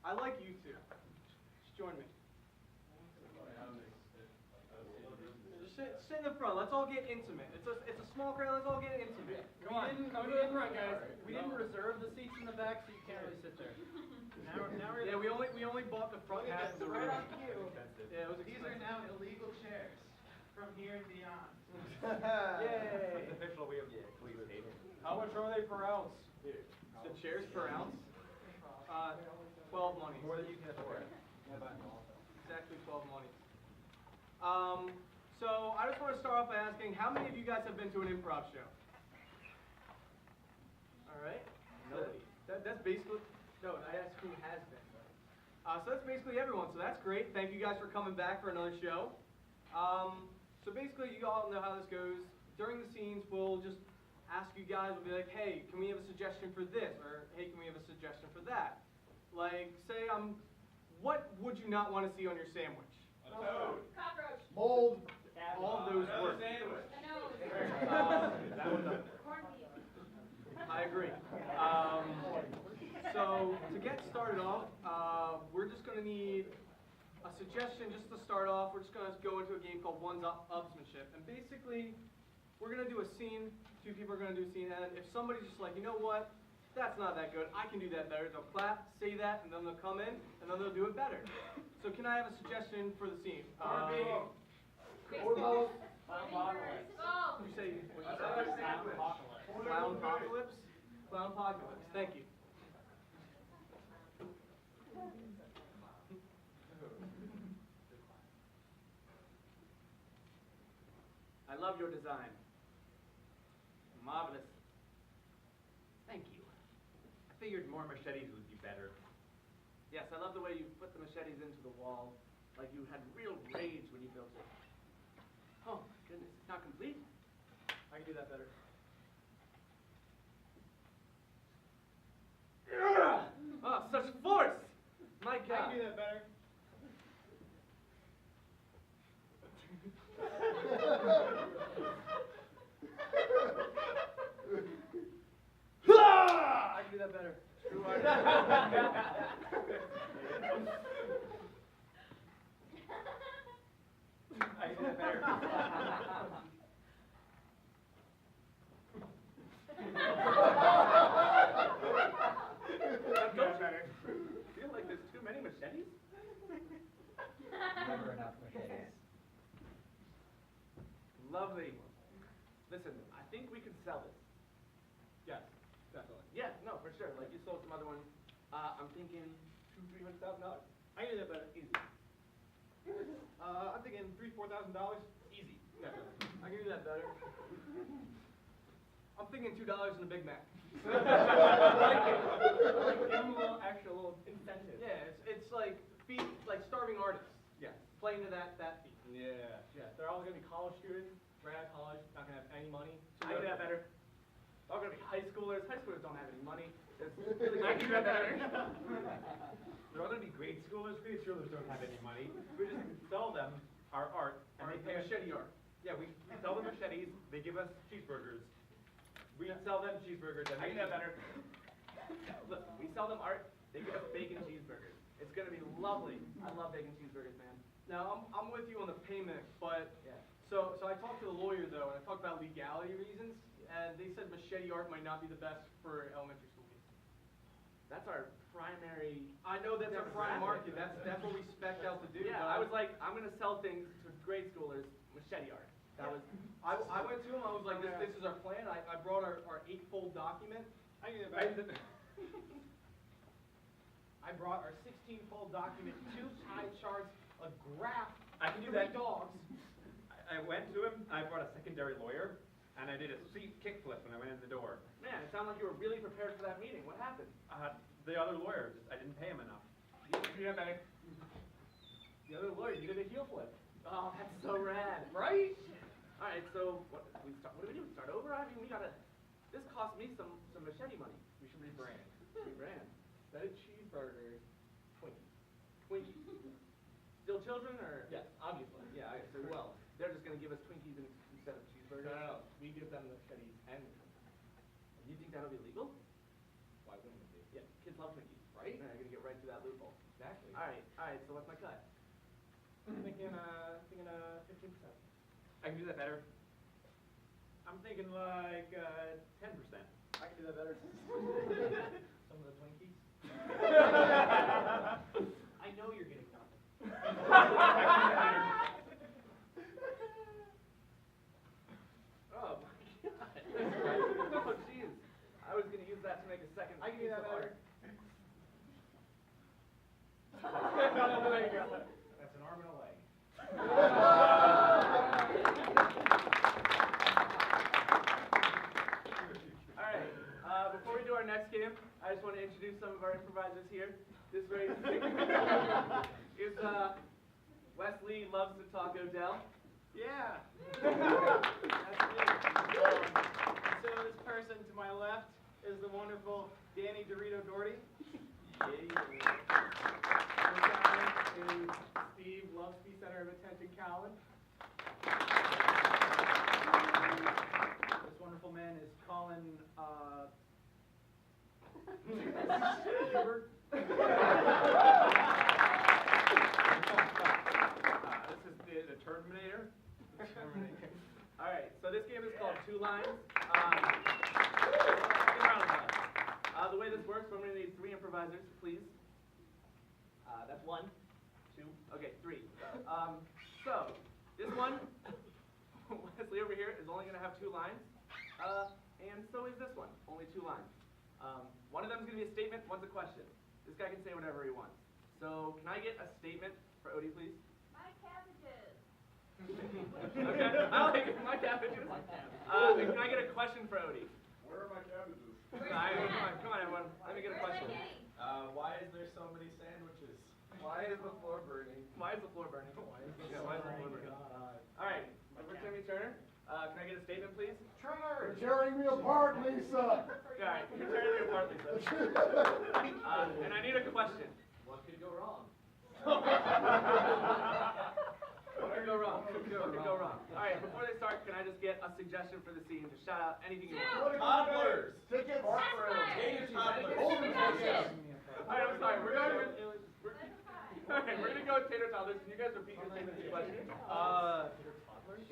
I like you two. Just join me. Just sit in the front. Let's all get intimate. It's a small crowd. Let's all get intimate. Come to the front, guys. We didn't reserve the seats in the back, so you can't really sit there. Now we're yeah, we only bought the front half of the room. Right on cue. Yeah, it was These are now illegal chairs from here and beyond. Yay! It's official. We have please table. How much are they per ounce? The chairs per ounce? 12 monies. More than you can afford. Exactly 12 monies. So I just want to start off by asking, how many of you guys have been to an improv show? All right. Nobody. That's basically, no, I asked who has been. So that's basically everyone, so that's great. Thank you guys for coming back for another show. So basically, you all know how this goes. During the scenes, we'll just ask you guys, we'll be like, hey, can we have a suggestion for this? Or, hey, can we have a suggestion for that? Like, say, what would you not want to see on your sandwich? A toad. Cockroach. Mold. All of those work. Sandwich. A nose. That one's up there. Corned beef. I agree. So to get started off, we're just going to need a suggestion just to start off. We're just going to go into a game called One-Upsmanship. And basically, we're going to do a scene. Two people are going to do a scene. And if somebody's just like, you know what, that's not that good, I can do that better, they'll clap, say that, and then they'll come in, and then they'll do it better. So can I have a suggestion for the scene? Baseball. You say, what you say? Clown apocalypse? Clown apocalypse. Thank you. I love your design. Marvelous. Thank you. I figured more machetes would be better. Yes, I love the way you put the machetes into the wall, like you had real rage when you built it. Oh, goodness, it's not complete. I can do that better. Oh, such force! My I God. can do that better. I can do that better. True artist. I can do that better. Don't you feel like there's too many machetes? Never enough machetes. Lovely. Listen, I think we could sell this. Yes, definitely. Yeah, no, for sure. Like you sold some other one. I'm thinking $200,000-$300,000. I can do that better. Easy. I'm thinking $3,000-$4,000. Easy. Definitely. I can do that better. I'm thinking $2 and a Big Mac. Like give them a little extra, little incentive. Yeah, it's like starving artists. Yeah. Playing to that fee. Yeah. Yeah, they're all gonna be college students, right out of college, not gonna have any money. I can do that better. They're all gonna be high schoolers. High schoolers don't have any money. Really I can do that better. They're all going to be grade schoolers. Grade schoolers don't have any money. We just sell them our art, and they pay us. Machete art. Yeah, we sell them machetes. They give us cheeseburgers. We sell them cheeseburgers, and I they can do that better. Look, we sell them art. They give us bacon cheeseburgers. It's gonna be lovely. I love bacon cheeseburgers, man. Now I'm with you on the payment, but Yeah. so I talked to the lawyer though, and I talked about legality reasons, and they said machete art might not be the best for elementary school kids. That's our primary. I know that's our prime demographic. market. That's what we spec'd out to do. Yeah, but I was like, I'm gonna sell things to grade schoolers, machete art. That was. I went to him. I was like, this is our plan. I brought our 8-fold document. I can I brought our 16-fold document, 2 pie charts, a graph, I can do 3 that. dogs. I went to him. I brought a secondary lawyer, and I did a sweet kickflip when I went in the door. Man, it sounded like you were really prepared for that meeting. What happened? The other lawyer, I didn't pay him enough. Yeah, man. The other lawyer, you did a heel flip. Oh, that's so rad, right? All right, so what do we do? Start over? I mean, we gotta. This cost me some machete money. We should rebrand. Rebrand. Instead of cheeseburgers, Twinkies. Still children, or? Yes, obviously. Yeah. Okay, so well, they're just gonna give us Twinkies instead of cheeseburgers. No. We give them the machetes and the You think that'll be legal? why wouldn't it be? Yeah, kids love Twinkies, right? right? And I gotta get right through that loophole. Exactly. All right. So what's my cut? Thinking 15%. I can do that better. I'm thinking like 10%. I can do that better. Some of the Twinkies. I know you're getting nothing. Oh my god. Oh jeez. I was gonna use that to make a second. I can do that piece of better. art. There you go. That's an arm and a leg. All right. Before we do our next game, I just want to introduce some of our improvisers here. This right is Wesley Loves to Talk Odell. Yeah. That's me. So this person to my left is the wonderful Danny Dorito Doherty. This guy is Steve Loves the Center of Attention Cowan. This wonderful man is Colin Hubert. This is the Terminator. All right, so this game is called Two Lines. The way this works, I'm going to need 3 improvisers, please. That's 1, 2, okay, 3. So, this one, Wesley over here, is only going to have 2 lines. And so is this one, only 2 lines. One of them is going to be a statement, one's a question. This guy can say whatever he wants. So, can I get a statement for Odie, please? My cabbages. Okay, I like it. My cabbages. Can I get a question for Odie? Where are my cabbages? Come on, everyone. Let me get a question. Why is there so many sandwiches? Why is the floor burning? Why is the floor burning? Why is the floor burning? All right, we're Timmy Turner. Can I get a statement, please? You're tearing me apart, Lisa! All right, you're tearing me apart, Lisa. And I need a question. What could go wrong? What could go wrong? What could go wrong? All right, before they start, can I just get a suggestion for the scene? Just shout out anything you want. Toddlers! Tickets! Tater toddlers! All right, I'm sorry. We're going to go with tater toddlers. Can you guys repeat your statement to the question?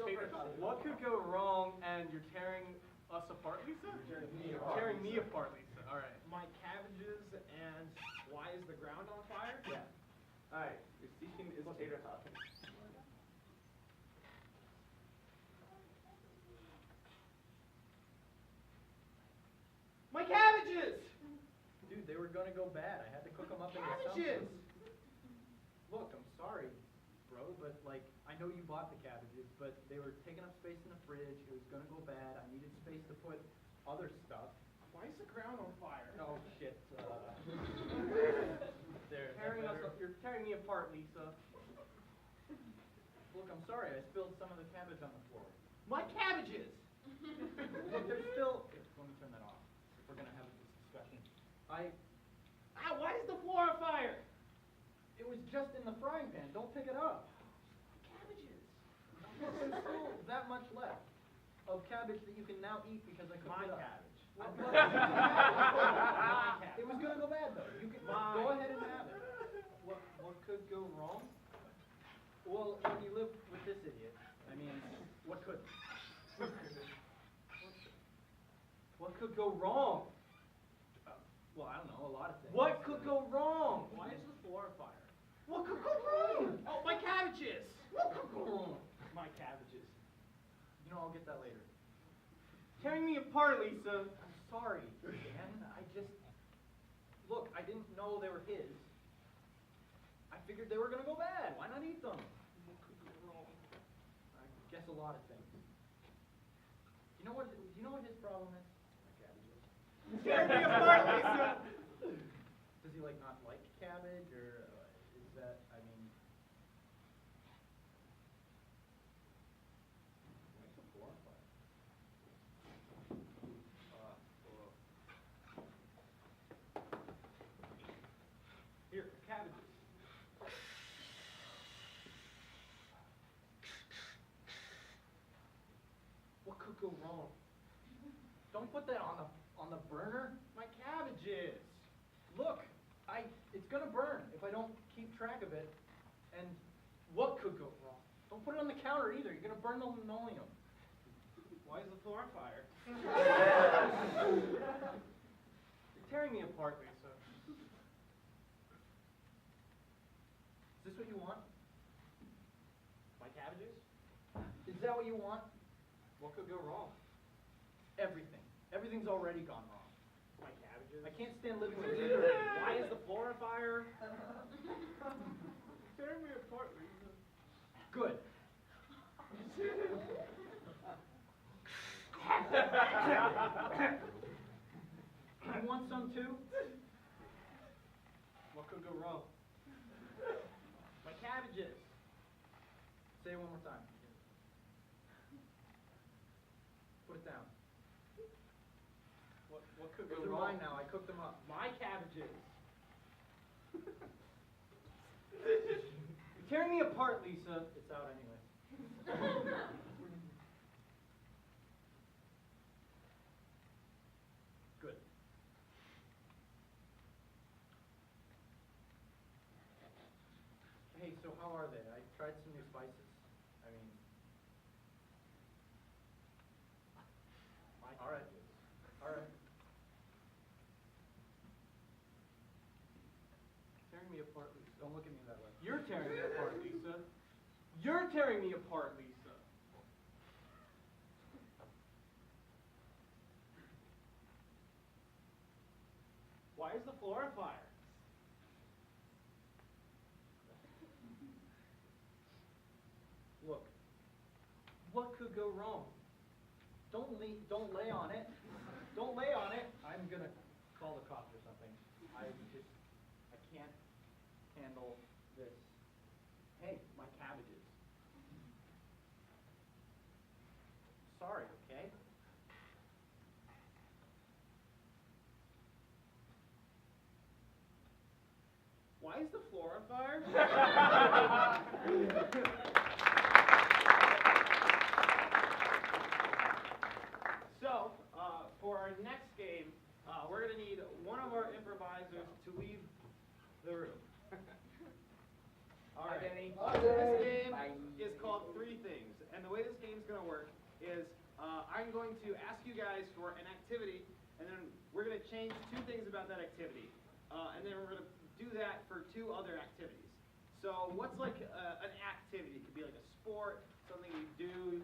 Tater toddlers. What could go wrong and you're tearing us apart, Lisa? Tearing me apart, Lisa. All right. My cabbages and why is the ground on fire? Yeah. All right. Your scene is tater toddlers. My cabbages! Dude, they were gonna go bad. I had to cook them up into Cabbages! something. Look, I'm sorry, bro, but like, I know you bought the cabbages, but they were taking up space in the fridge. It was gonna go bad. I needed space to put other stuff. Why is the ground on fire? Oh shit. There. You're tearing me apart, Lisa. Look, I'm sorry. I spilled some of the cabbage on the floor. My cabbages! Look, there's still. Let me turn that off. If we're gonna have this discussion. Why is the floor on fire? It was just in the frying pan. Don't pick it up. Cabbages. Look, there's still that much left of cabbage that you can now eat because I cooked My it up. cabbage. What? My cabbage. It was gonna go bad though. You can Mine. go ahead and have it. What could go wrong? Well, when you live with this idiot, I mean, what could? What could go wrong? Well, I don't know, a lot of things. What could go wrong? Why is the floor on fire? What could go wrong? Oh, my cabbages! What could go wrong? My cabbages. You know, I'll get that later. Tearing me apart, Lisa. I'm sorry, Dan. Look, I didn't know they were his. I figured they were gonna go bad. Why not eat them? What could go wrong? I guess a lot of things. You know what his problem is? My cabbages. Tearing me apart, Lisa. Does he like not like cabbage, or is that? I mean, why is the floor on fire? Here, cabbages. What could go wrong? Don't put that on the burner. My cabbages. Look, I track of it, and what could go wrong? Don't put it on the counter either. You're gonna burn the linoleum. Why is the floor on fire? You're tearing me apart, Lisa. Is this what you want? My cabbages? Is that what you want? What could go wrong? Everything. Everything's already gone wrong. My cabbages? I can't stand living with you. Why is the floor on fire? Tear me apart, Lisa. Good. You want some too? What could go wrong? My cabbages. Say it one more time. Put it down. What could go They're wrong? mine now. I cooked them up. My cabbages. You're tearing me apart, Lisa. It's out anyway. Good. Hey, so how are they? I tried some new spices. I mean, My all right. cabbages. All right. Tearing me apart, Lisa. Don't look at me that way. You're tearing me apart, Lisa. You're tearing me apart, Lisa. Why is the floor on fire? Look, What could go wrong? don't lay on it. Don't lay on it. I'm gonna call the cops or something. I can't handle this. Hey, my cabbages. Sorry, okay? Why is the floor on fire? So, for our next game, we're going to need one of our improvisers to leave the room. All right. This game is called Three Things, and the way this game's going to work is I'm going to ask you guys for an activity, and then we're going to change two things about that activity, and then we're going to do that for two other activities. So what's like an activity? It could be like a sport, something you do,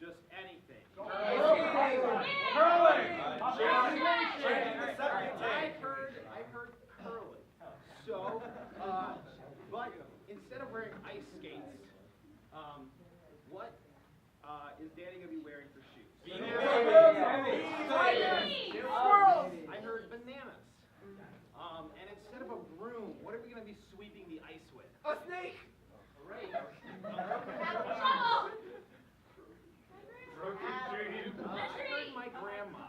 just anything. Curling. I heard curling. So, but instead of wearing ice skates, what is Danny gonna be wearing for shoes? I heard bananas. And instead of a broom, what are we gonna be sweeping the ice with? A snake! I heard my grandma.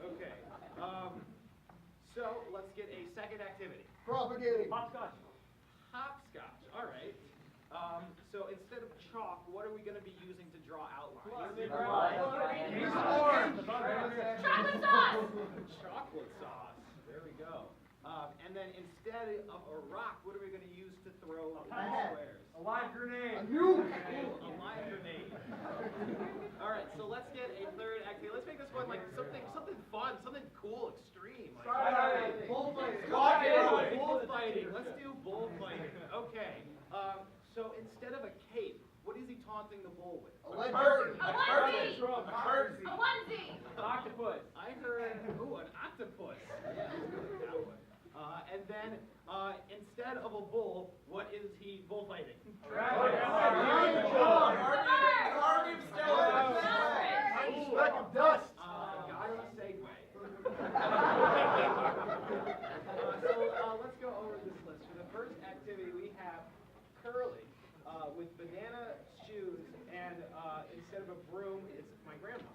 Okay. So let's get a second activity. Propagating. Hopscotch. Hopscotch. All right. So instead of chalk, what are we going to be using to draw outlines? Chocolate sauce! Chocolate sauce. There we go. And then instead of a rock, what are we going to use to throw squares? A live grenade. Ooh, a live grenade. All right, so let's get a third activity. Let's make this one like something fun, something cool, extreme. Like, Bullfighting. bullfighting. Let's do bullfighting. Okay. So instead of a cape, what is he taunting the bull with? A onesie! An octopus. I heard, ooh, an octopus. Yeah, that one. And then instead of a bull, what is he bullfighting? Speck of dust. Got a segue. Let's go over this list. For the first activity, we have curling with banana shoes, and instead of a broom, it's my grandma.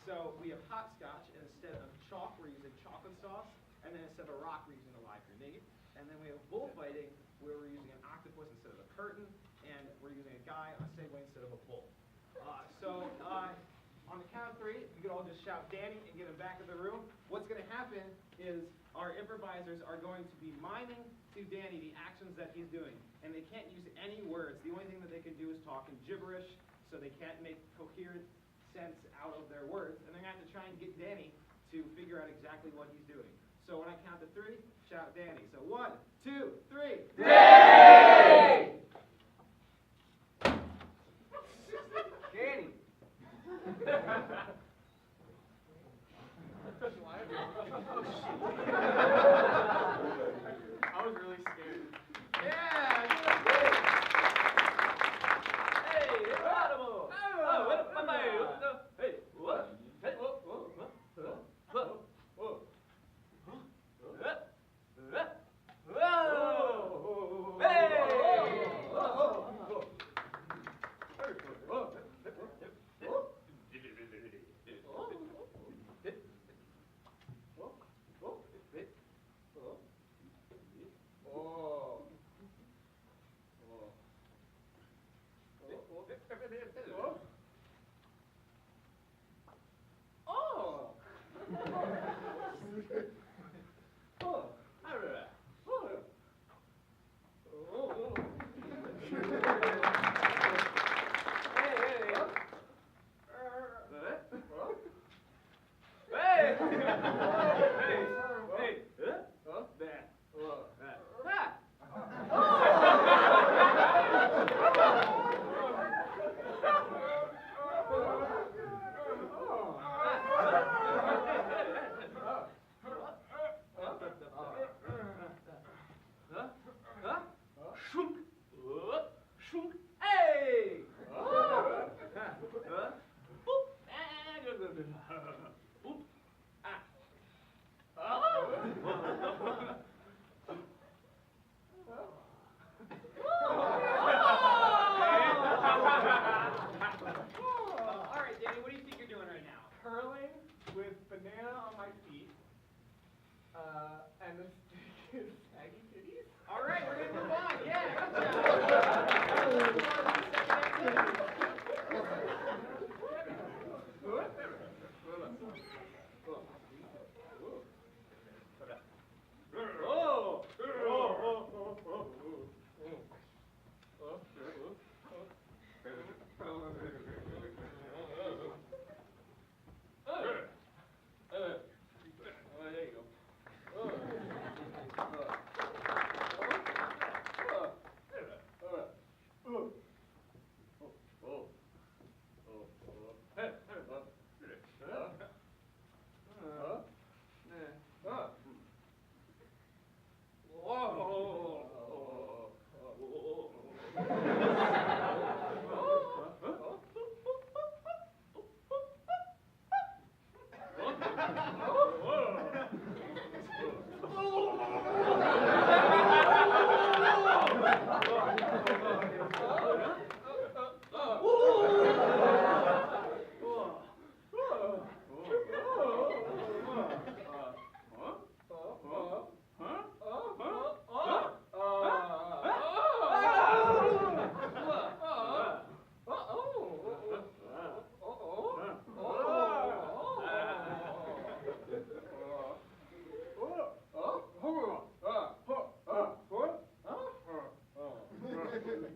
So we have hopscotch, and instead of chalk, we're using chocolate sauce, and then instead of a rock, we're using a live grenade. And then we have bullfighting, where we're using an octopus instead of a curtain, and we're using a guy on a Segway instead of a bull. On the count of three, you can all just shout Danny and get him back in the room. what's going to happen is our improvisers are going to be miming to Danny the actions that he's doing. And they can't use any words. The only thing that they can do is talk in gibberish, so they can't make coherent sense out of their words. And they're going to have to try and get Danny to figure out exactly what he's doing. So when I count to 3, shout Danny. So 1, 2, 3. Danny! Danny. I was really scared. Yeah, you look good. Hey, incredible! Oh, what? Hey, what? Hey, whoa, whoa, whoa, whoa, whoa, whoa. And this is saggy titties. All right, we're going to move on. Yeah, good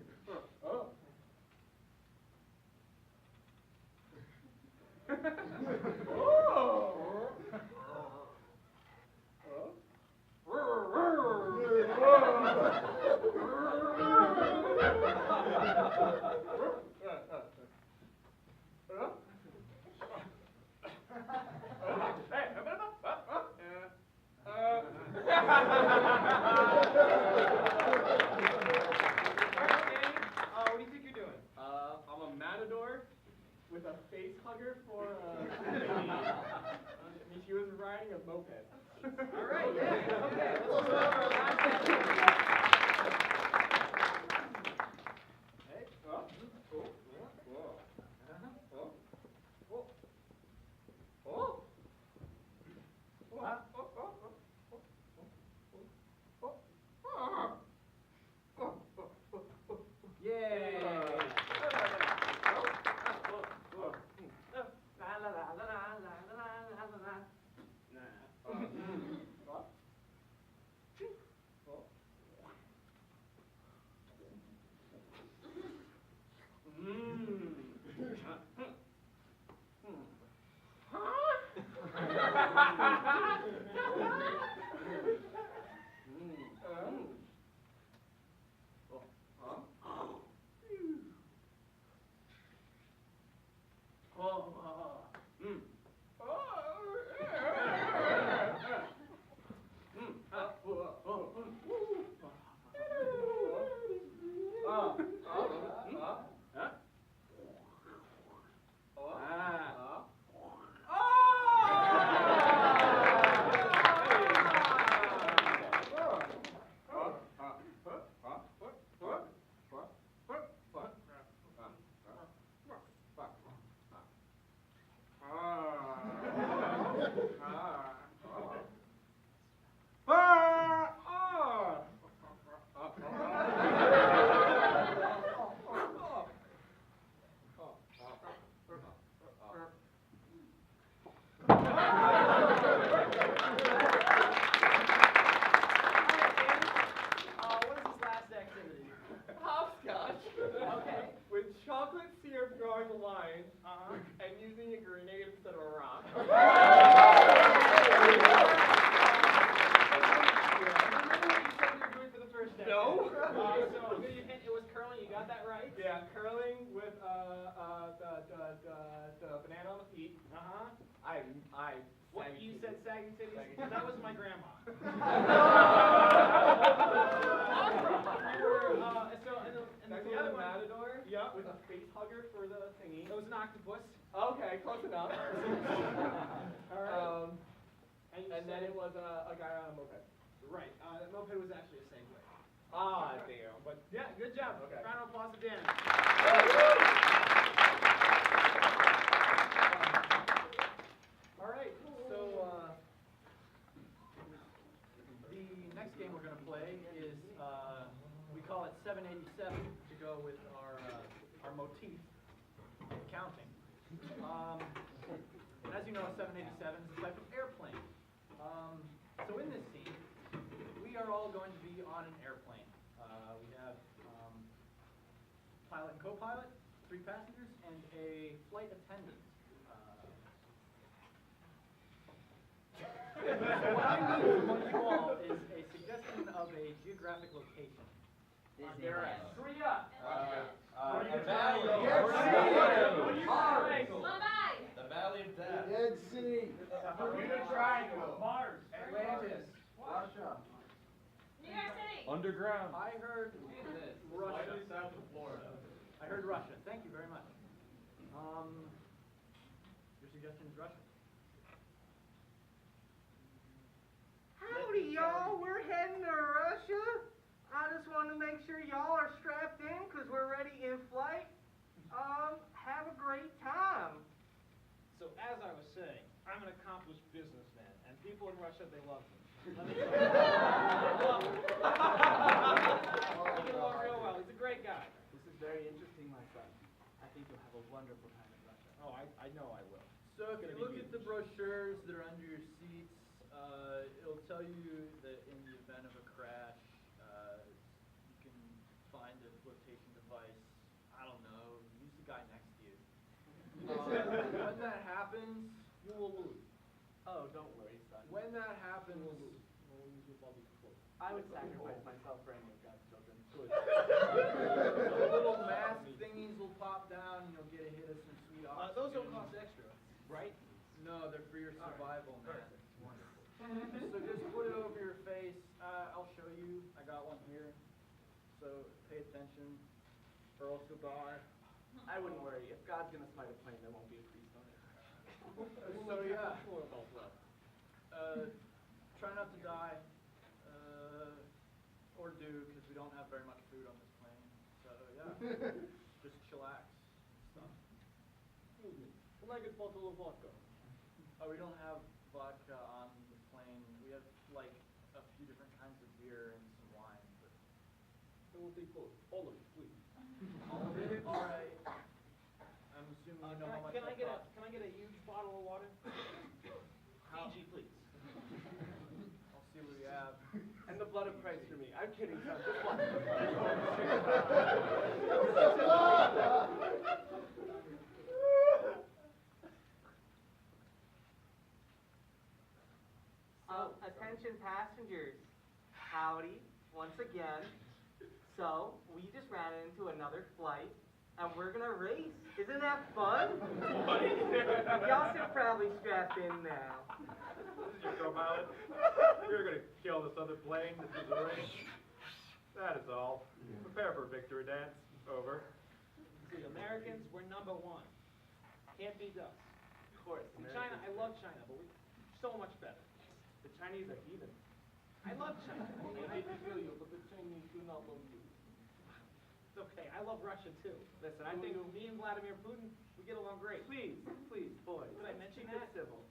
with a face hugger for I mean, she was riding a moped. All right, yeah, okay. Let's move on to our last activity. Hey, oh, oh, whoa. Oh, oh, oh. Oh, oh, oh, oh, oh, oh, the banana on the feet. Uh-huh. What, saggy you titties. said saggy titties? Saggy That titties. was my grandma. You That the was other a one. matador? Yeah. With a face hugger for the thingy. It was an octopus. Okay, close enough. All right. And then it was a guy on a moped. Right. That moped was actually a Segway. Ah, damn. But yeah, good job. Okay. Round of applause to Dan. All right, so, the next game we're gonna play is, we call it 787 to go with our motif of counting. As you know, a 787 is a type of airplane. So in this scene, we are all going to be on an airplane. We have pilot and co-pilot, 3 passengers, and a flight attendant. So what I need from one of you all is a suggestion of a geographic location. Korea. Mumbai. The Valley of Death. Dead Sea. Bermuda Triangle. Mars. Atlantis. Russia. New York City. Underground. I heard Russia. Slightly south of Florida. I heard Russia. Thank you very much. Your suggestion is Russia. Howdy, y'all. We're heading to Russia. I just want to make sure y'all are strapped in because we're ready in flight. Have a great time. So as I was saying, I'm an accomplished businessman, and people in Russia, they love me. Let me we get along real well. He's a great guy. This is very interesting, my son. I think you'll have a wonderful time in Russia. Oh, I know I will. So if you Gonna be look at the brochures that are under your seats, it'll tell you that in the event of a crash, you can find a flotation device. I don't know, use the guy next to you. When that happens, you will lose. Oh, don't worry, son. When that happens, I would sacrifice myself for any of God's children. the little mask thingies will pop down and you'll get a hit of some sweet oxygen. Those don't cost extra, right? No, they're for your survival, man. Perfect. So just put it over your face. I'll show you. I got one here. So pay attention. Earl Cigar. I wouldn't worry. If God's gonna smite a plane, there won't be a priest on it. So yeah. Try not to die. Or do, because we don't have very much food on this plane. So yeah. Just chillax. Stuff. Can I get a bottle of vodka? Oh, we don't have vodka on the plane. We have like a few different kinds of beer and some wine, but It will be good. All of it, please. all of it. All right. I'm assuming you know how much Can I that costs. get a huge bottle of water? Fiji, please. I'll see what we have. And the blood of Christ for me. I'm kidding, son. Just one. Attention passengers. Howdy, once again. So, we just ran into another flight, and we're gonna race. Isn't that fun? Y'all should probably strap in now. This is your co-pilot. You're gonna kill this other plane. This is a race. That is all. Prepare for victory dance. Over. See, Americans, we're #1. Can't beat us. Of course. In China, I love China, but we're so much better. The Chinese are heathen. I love China. They hate to kill you, but the Chinese do not love you. It's okay. I love Russia too. Listen, I think me and Vladimir Putin, we get along great. Please, boys. Did I mention keep it that? civil.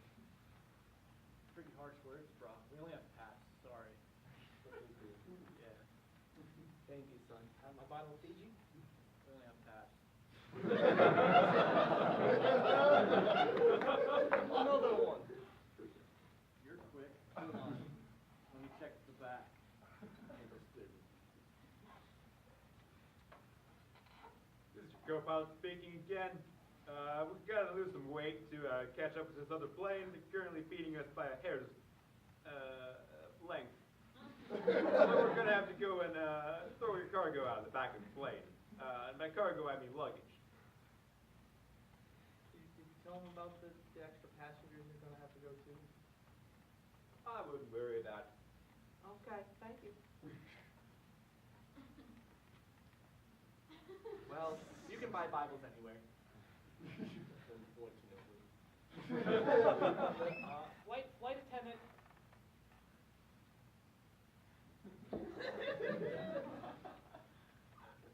Pretty harsh words, bro. We only have pass. Sorry. Yeah. Thank you, son. Have my bottle of Fiji? We only have pass. Another one. You're quick. Hold on. Let me check the back. This is your co-pilot speaking again. We've got to lose some weight to catch up with this other plane that's currently feeding us by a hair's length. So we're going to have to go and throw your cargo out of the back of the plane. And by cargo, I mean luggage. tell them about the extra passengers you're gonna have to go to? I wouldn't worry that. Okay, thank you. Well, you can buy Bibles anywhere. Flight attendant.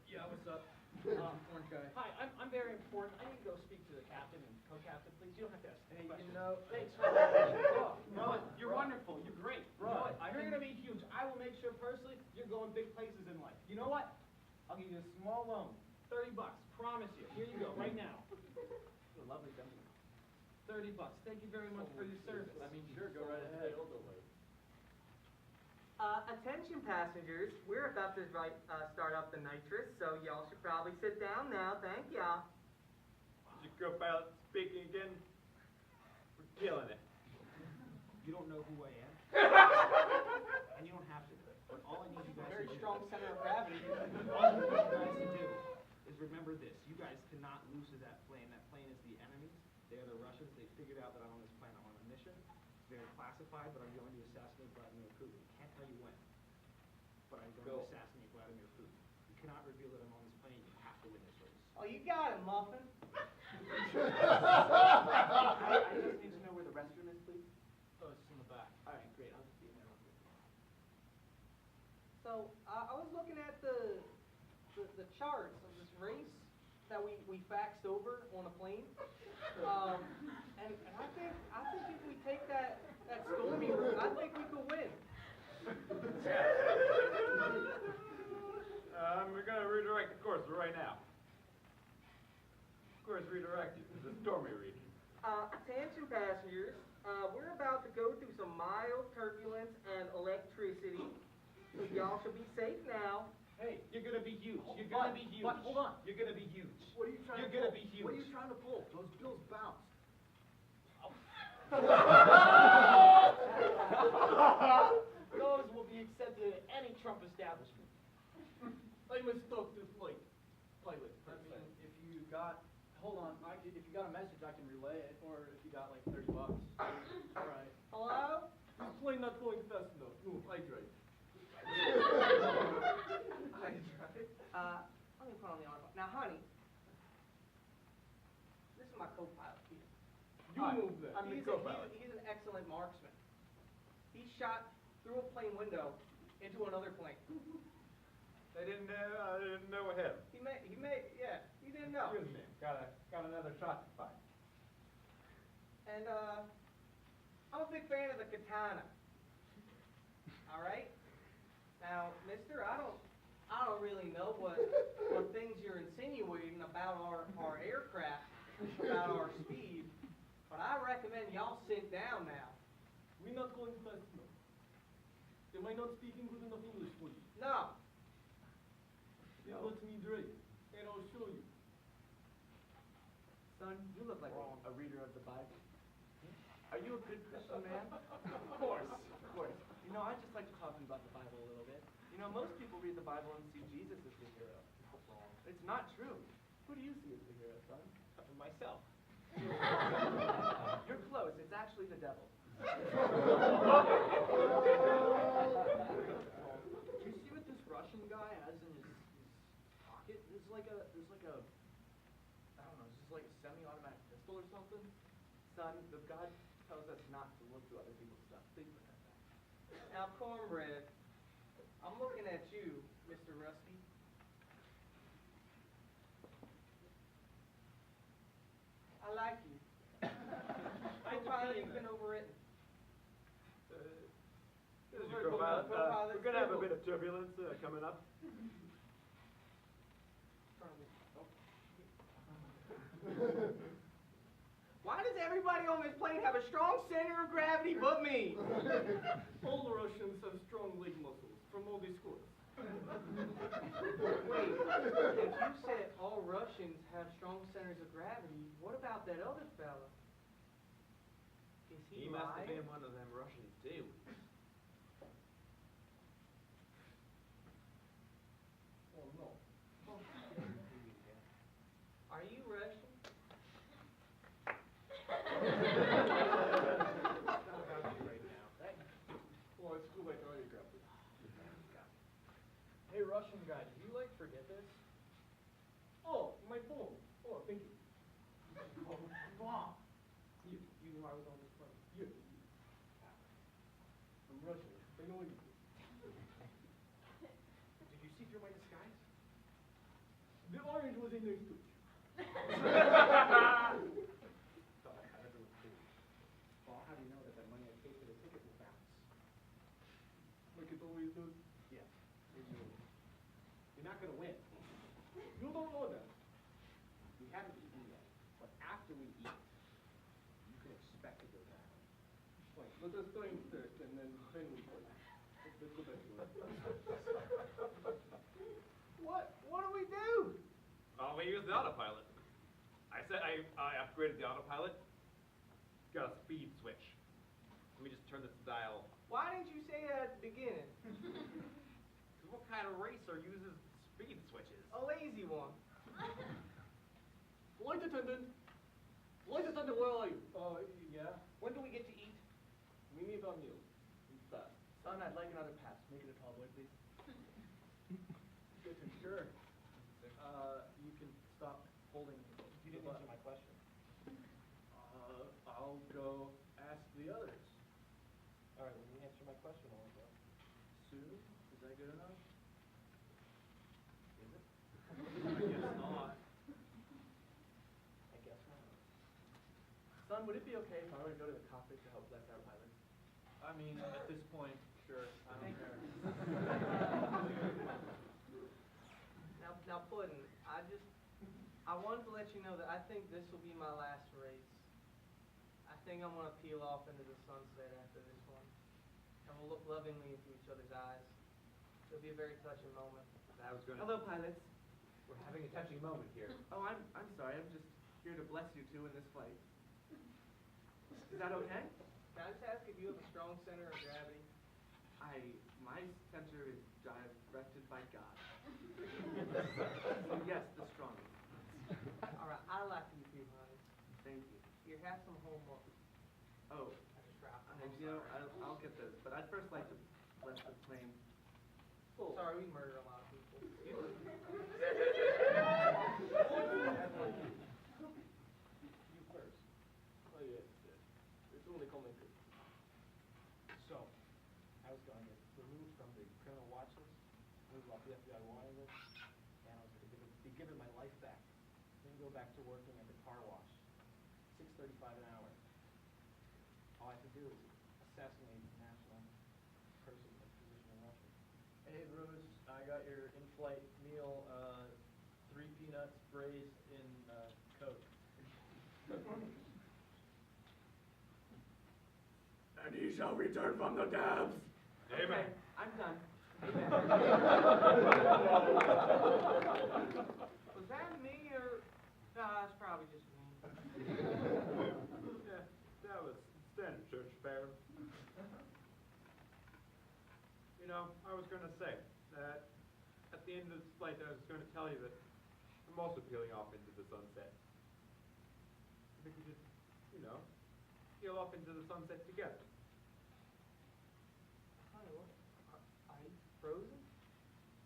Yeah, what's up? Orange guy. Hi, I'm very important. I need to go speak to the captain and co-captain, please. You don't have to ask Hey, any questions. you know, Thanks for that. Bro, You're wonderful. You're great. Bro, You know what? I You're can- gonna be huge. I will make sure personally you're going big places in life. You know what? I'll give you a small loan, $30. Promise you. Here you go, right now. You're a lovely gentleman. $30. Thank you very much for your service. I mean, sure, go right ahead. Attention passengers, we're about to start up the nitrous, so y'all should probably sit down now. Thank y'all. Is your co-pilot speaking again? We're killing it. You don't know who I am, and you don't have to. But all I need you guys Very to do, strong center of gravity. all I need you guys to do is remember this. You guys cannot lose to that plane. That plane is the enemy. They are the Russians. They figured out that I'm on this plane. I'm on a mission. It's very classified, but I'm going to assassinate Vladimir Putin. Can't tell you when, but I'm going to assassinate Vladimir Putin. You cannot reveal that I'm on this plane. You have to win this race. Oh, you got it, Muffin. I just need to know where the restroom is, please. Oh, it's in the back. All right, great. I'll just be in there. So, I was looking at the charts of this race that we faxed over on a plane. And I think if we take that stormy route, I think we could win. We're going to redirect the course right now. Course redirected to the stormy region. Attention passengers, we're about to go through some mild turbulence and electricity, so y'all should be safe now. Hey, you're gonna be huge. You're gonna be huge. But hold on. You're gonna be huge. What are you trying You're to gonna pull? be huge. What are you trying to pull? Those bills bounced. Those will be accepted at any Trump establishment. I must talk to the flight pilot. I mean, if you got, hold on, if you got a message, I can relay it, or if you got like $30. All right. Hello? This plane not going fast enough. No, I drive. Let me put on the arm. Now, honey, this is my co-pilot, Peter. You Hi, move that. I'm the He's co-pilot. he's an excellent marksman. He shot through a plane window into another plane. They didn't know him. He didn't know. Excuse me, got another shot to find. And, I'm a big fan of the katana. All right? Now, mister, I don't really know what things you're insinuating about our aircraft, about our speed, but I recommend y'all sit down now. We're not going fast enough. Am I not speaking good enough English for you? No. Then let me drive, and I'll show you. Son, you look like a reader of the Bible. Are you a good Christian man? Of course. You know, I just like talking about the Bible a little bit. You know, most people read the Bible and see Jesus as the hero. It's not true. Who do you see as the hero, son? Myself. You're close. It's actually the devil. Do you see what this Russian guy has in his pocket? There's like a, I don't know, is this like a semi-automatic pistol or something? Son, the God tells us not to look through other people's stuff. Please put that back. Now, Cornbread, I'm looking at you, Mr. Rusty. I like you. Co-pilot, you've been overwritten. This is your co-pilot. We're going to have a bit of turbulence coming up. Why does everybody on this plane have a strong center of gravity but me? All the Russians have strong leg muscles from all these sports. Wait, if you said all Russians have strong centers of gravity, what about that other fella? Is he He must have lying? been one of them Russians too. Oh no. Are you Russian? Russian guy, did you like forget this? Oh, my phone. Oh, thank you. Wow. You knew I was on this plane. Yeah. I'm Russian. I know you. Did you see through my disguise? The orange was in there too. Thought I had everyone too. Well, how do you know that the money I paid for the ticket will bounce? Like it always does. Yeah, you're not gonna win. You don't know that. We haven't eaten yet, but after we eat, you can expect to go down. Fine. Let us go in first, and then we play. Let's go back to work. What do we do? We use the autopilot. I upgraded the autopilit. Got a speed switch. Let me just turn this dial. Why didn't you say that at the beginning? Cause what kind of racer uses speed switches? A lazy one. Flight attendant. Flight attendant, where are you? Yeah. When do we get to eat? We need our meal. Fast. Son, I'd like another pass. Make it a tall boy, please. Sure. You can stop holding. You didn't answer my question. I'll go ask the others. All right, when you answer my question, I'll go. Soon? Is that good enough? Is it? I guess not. I guess not. Son, would it be okay if I were to go to the cockpit to help bless our pilot? I mean, at this point, sure. I don't care. Now, Puddin', I wanted to let you know that I think this will be my last race. I think I'm gonna peel off into the sunset after this one, and we'll look lovingly into each other's eyes. It'll be a very touching moment. I was gonna. Hello, pilots. We're having a touching moment here. Oh, I'm sorry. I'm just here to bless you two in this flight. Is that okay? Can I just ask if you have a strong center of gravity? My center is directed by God. So yes, the strongest. All right, I like you too, honey. Thank you. Here, have some homework. Oh, I just dropped them. and you know, I'll get this, but I'd first like to bless the plane. Oh. Sorry, we murdered a lot of people. You know, You first. Oh, yes, yes. It's only coming good. So, I was going to get removed from the criminal watch list, moved off the FBI wanted list, and I was going to be given my life back. Then go back to working at the car wash, $6.35 an hour. All I have to do is assassinate a national person in position in Russia. Hey, Bruce, I got your in-flight meal, 3 peanuts braised in Coke. And he shall return from the depths. okay, Amen. I'm done. Was that me or? Nah, it's probably just me. Yeah, that was standard church fare. You know, I was going to say that at the end of this flight, I was going to tell you that I'm also peeling off into the sunset. I think we should, you know, peel off into the sunset together. Honey, what? Are you frozen?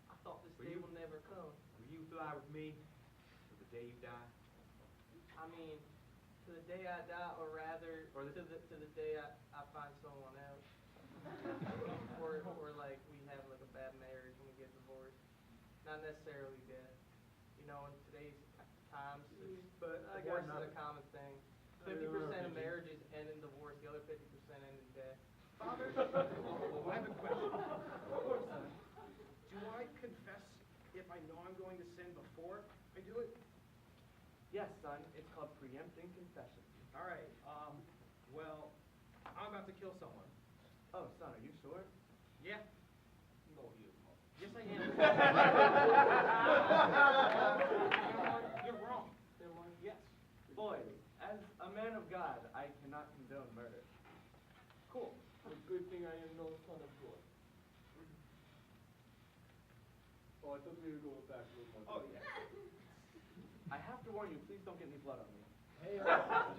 I thought this Will day you- will never come. Will you fly with me to the day you die? I mean, to the day I die, or rather, Or to the day I find someone else. or like we have like a bad marriage and we get divorced. Not necessarily death. You know, in today's times, But I divorce got is a nothing. common thing. I don't know, 50% of Gigi. marriages end in divorce, the other 50% end in death. Father, I have a question. Of course, son. Do I confess if I know I'm going to sin before I do it? Yes, son. It's called preempting confession. All right. Well, I'm about to kill someone. Oh, son, are you sure? Yeah. No, he is not. Yes, I am. You're wrong. Yes. Boys, as a man of God, I cannot condone murder. Cool. It's a good thing I am no son of God. Oh, I thought we were going back to the Oh, yeah. I have to warn you, please don't get any blood on me. Hey,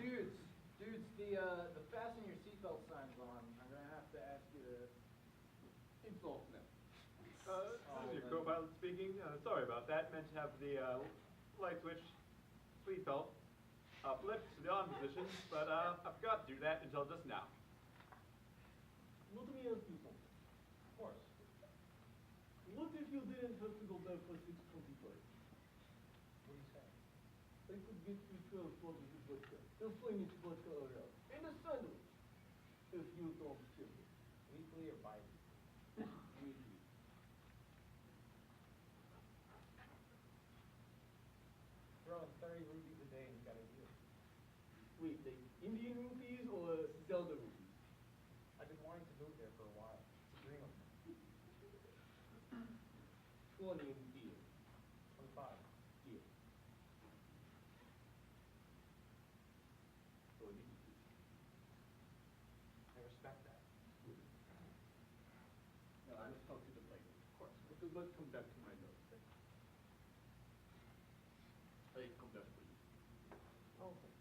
dudes, the fasten your seatbelt signs on. I'm gonna have to ask you to It's off now. This is your co-pilot speaking. Sorry about that. Meant to have the light switch, speed belt, flipped to the on position, but I forgot to do that until just now. Let me ask you something. Of course. What if you didn't have to go back for 6:25? What do you say? I could get you 12 with vodka. The finest vodka around. And a sandwich. If you don't kill me. Weekly or bi-weekly? Weekly. Throwing 30 rupees a day and you got a deal. Wait, like Indian rupees or Zelda rupees? I've been wanting to move there for a while. It's a dream of mine. 20 in deal. 25. Deal. So this is it. I respect that. Now let's talk to the lady. Of course. Let's come back to my notes. I come back for you. Okay.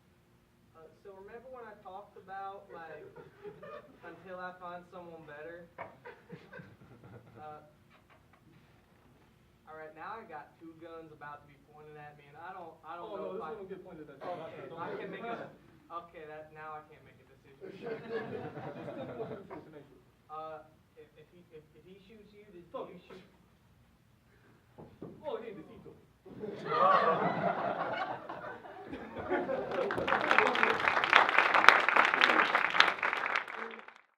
So remember when I talked about, like, until I find someone better? All right, now I got two guns about to be pointed at me, and I don't Oh, know no, if this I... one will get pointed at you. Okay, I can make a... Okay, now I can't make a decision. Just tell me what the information is. If he shoots you, did Fuck. you shoot...